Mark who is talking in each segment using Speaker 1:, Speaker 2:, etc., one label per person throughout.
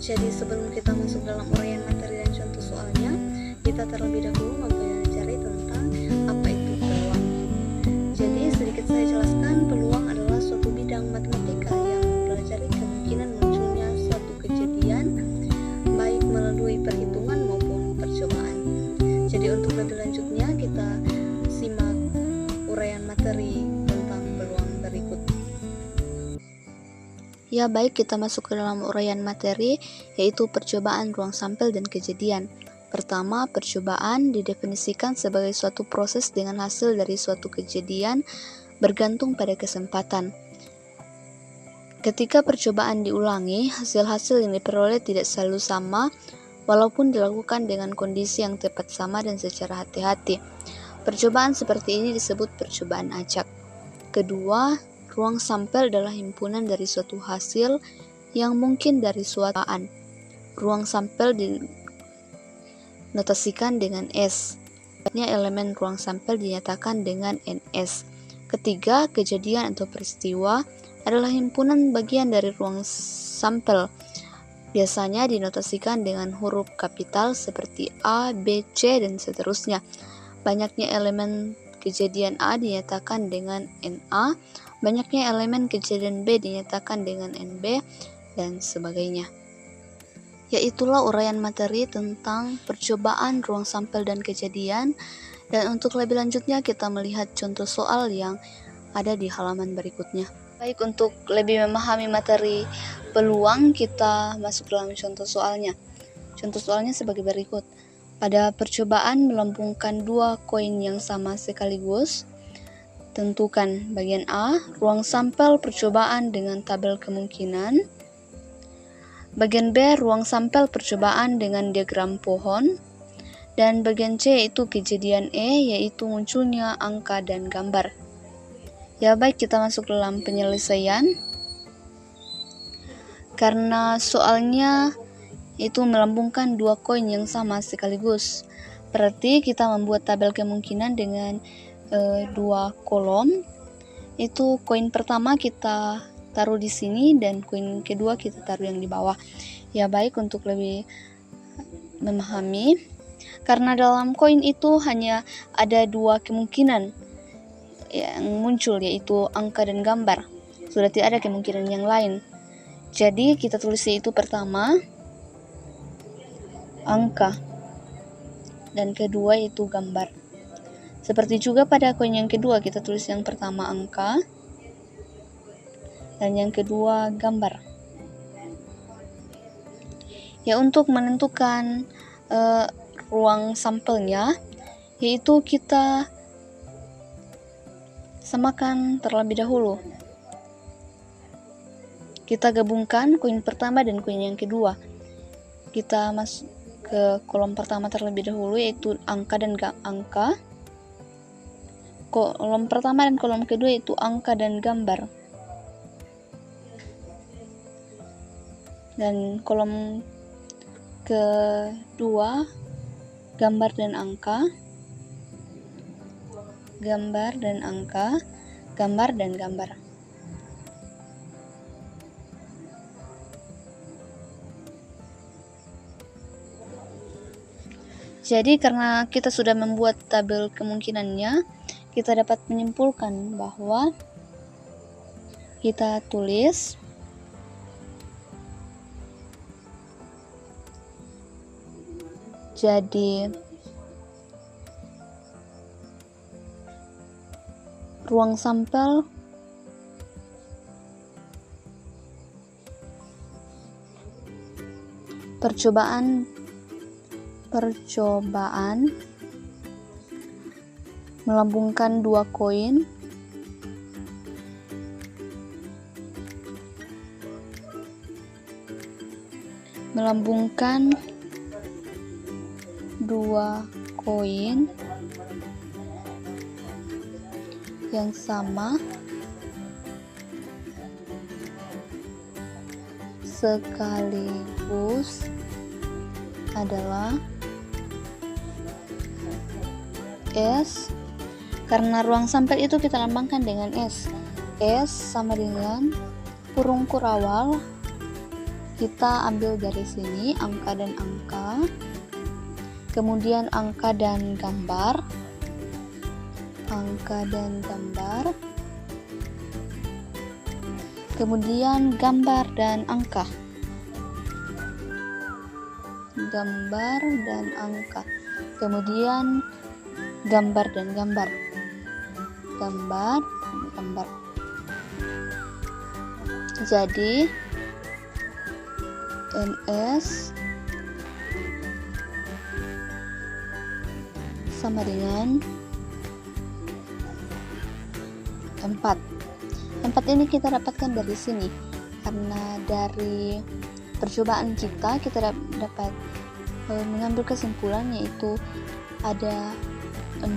Speaker 1: Jadi sebelum kita masuk dalam uraian materi dan contoh soalnya, kita terlebih dahulu mempelajari tentang apa itu peluang. Jadi sedikit saya jelaskan, peluang adalah suatu bidang matematika yang mempelajari kemungkinan munculnya suatu kejadian baik melalui perhitungan maupun percobaan. Jadi untuk lebih lanjutnya kita simak uraian materi tentang peluang berikut. Ya baik, kita masuk ke dalam uraian materi, yaitu percobaan, ruang sampel, dan kejadian. Pertama, percobaan didefinisikan sebagai suatu proses dengan hasil dari suatu kejadian bergantung pada kesempatan. Ketika percobaan diulangi, hasil-hasil yang diperoleh tidak selalu sama, walaupun dilakukan dengan kondisi yang tepat sama dan secara hati-hati. Percobaan seperti ini disebut percobaan acak. Kedua, ruang sampel adalah himpunan dari suatu hasil yang mungkin dari suatu percobaan. Ruang sampel dinotasikan dengan S. Elemen ruang sampel dinyatakan dengan NS. Ketiga, kejadian atau peristiwa adalah himpunan bagian dari ruang sampel. Biasanya dinotasikan dengan huruf kapital seperti A, B, C, dan seterusnya. Banyaknya elemen kejadian A dinyatakan dengan NA, banyaknya elemen kejadian B dinyatakan dengan NB, dan sebagainya. Yaitulah uraian materi tentang percobaan, ruang sampel, dan kejadian. Dan untuk lebih lanjutnya kita melihat contoh soal yang ada di halaman berikutnya. Baik, untuk lebih memahami materi peluang, kita masuk dalam contoh soalnya. Contoh soalnya sebagai berikut. Pada percobaan melambungkan dua koin yang sama sekaligus, tentukan bagian A, ruang sampel percobaan dengan tabel kemungkinan. Bagian B, ruang sampel percobaan dengan diagram pohon. Dan bagian C yaitu kejadian E, yaitu munculnya angka dan gambar. Ya baik, kita masuk dalam penyelesaian. Karena soalnya itu melambungkan dua koin yang sama sekaligus, berarti kita membuat tabel kemungkinan dengan dua kolom. Itu koin pertama kita taruh di sini dan koin kedua kita taruh yang di bawah. Ya baik, untuk lebih memahami, karena dalam koin itu hanya ada dua kemungkinan yang muncul, yaitu angka dan gambar. Sudah tidak ada kemungkinan yang lain. Jadi kita tulis itu pertama angka dan kedua itu gambar. Seperti juga pada koin yang kedua, kita tulis yang pertama angka dan yang kedua gambar. Ya, untuk menentukan ruang sampelnya, yaitu kita samakan terlebih dahulu. Kita gabungkan koin pertama dan koin yang kedua. Kita masuk ke kolom pertama terlebih dahulu, yaitu angka dan angka. Kolom pertama dan kolom kedua itu angka dan gambar. Dan kolom kedua gambar dan angka, gambar dan angka, gambar dan gambar. Jadi karena kita sudah membuat tabel kemungkinannya, kita dapat menyimpulkan bahwa kita tulis jadi ruang sampel percobaan melambungkan dua koin yang sama sekaligus adalah S. Karena ruang sampel itu kita lambangkan dengan S. S sama dengan kurung kur awal kita ambil dari sini angka dan angka, kemudian angka dan gambar, angka dan gambar, kemudian gambar dan angka, gambar dan angka, kemudian gambar dan gambar, gambar dan gambar. Jadi NS sama dengan 4. 4 ini kita dapatkan dari sini, karena dari percobaan kita dapat mengambil kesimpulan, yaitu ada 4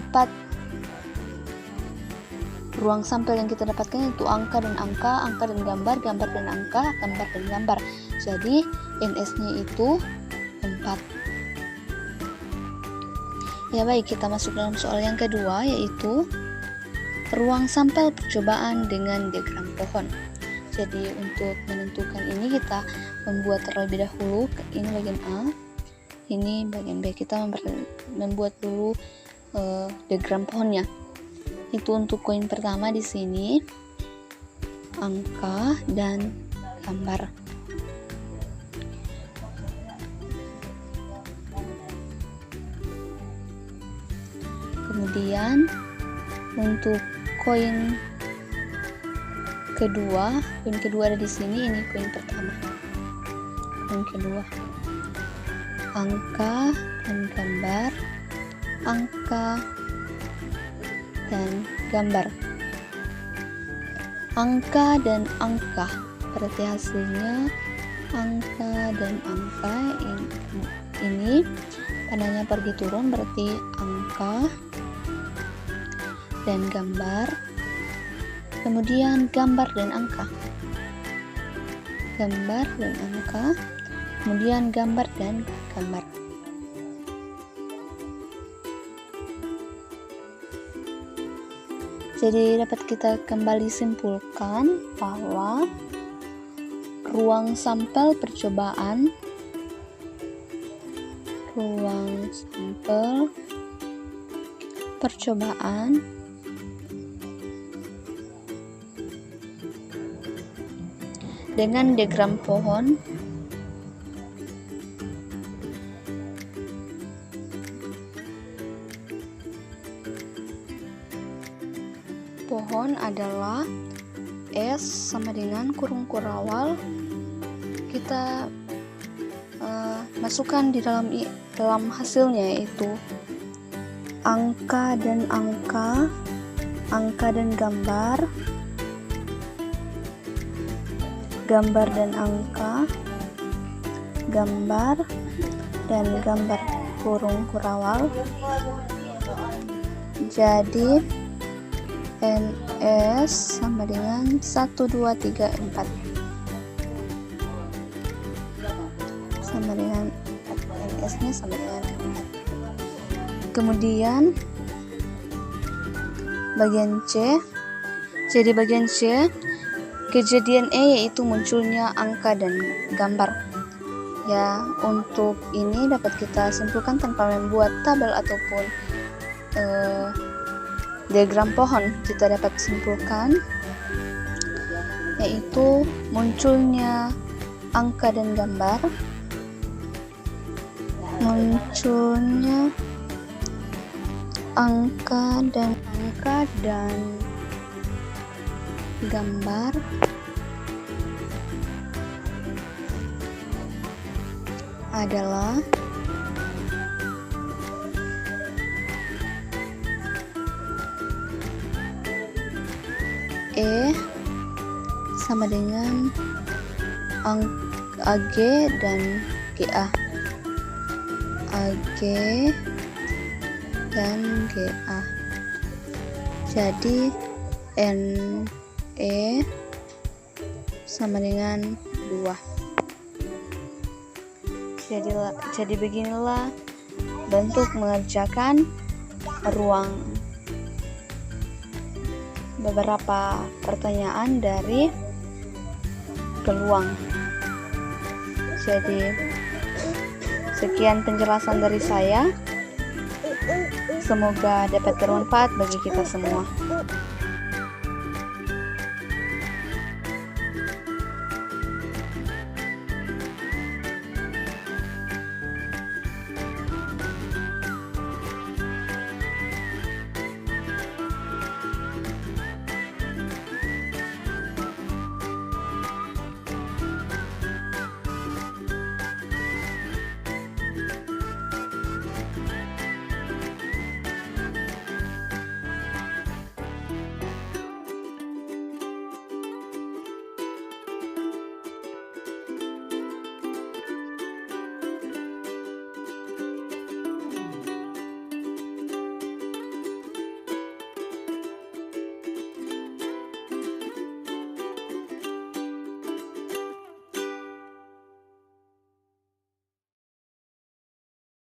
Speaker 1: ruang sampel yang kita dapatkan, yaitu angka dan angka, angka dan gambar, gambar dan angka, gambar dan gambar. Jadi NS-nya itu 4. Ya baik, kita masuk dalam soal yang kedua, yaitu ruang sampel percobaan dengan diagram pohon. Jadi untuk menentukan ini kita membuat terlebih dahulu, ini bagian A, ini bagian B. Kita membuat dulu diagram pohonnya. Itu untuk koin pertama di sini, angka dan gambar. Kemudian untuk koin kedua ada di sini, ini koin pertama. Koin kedua, angka dan gambar, angka dan gambar, angka dan angka. Berarti hasilnya angka dan angka. Ini panahnya pergi turun, berarti angka dan gambar, kemudian gambar dan angka, gambar dan angka, kemudian gambar dan gambar. Jadi dapat kita kembali simpulkan bahwa ruang sampel percobaan dengan diagram pohon adalah S sama dengan kurung kurawal. Kita masukkan di dalam hasilnya, yaitu angka dan angka, angka dan gambar, gambar dan angka, gambar dan gambar kurung kurawal. Jadi NS sama dengan 1, 2, 3, 4 sama dengan NS nya sama dengan 4. Kemudian bagian C. Jadi bagian C, kejadian E yaitu munculnya angka dan gambar. Ya, untuk ini dapat kita simpulkan tanpa membuat tabel ataupun diagram pohon. Kita dapat simpulkan yaitu munculnya angka dan gambar, munculnya angka dan gambar adalah E sama dengan AG dan GA, AG dan GA. Jadi NE sama dengan 2. Jadi beginilah bentuk mengerjakan beberapa pertanyaan dari peluang. Jadi sekian penjelasan dari saya. Semoga dapat bermanfaat bagi kita semua.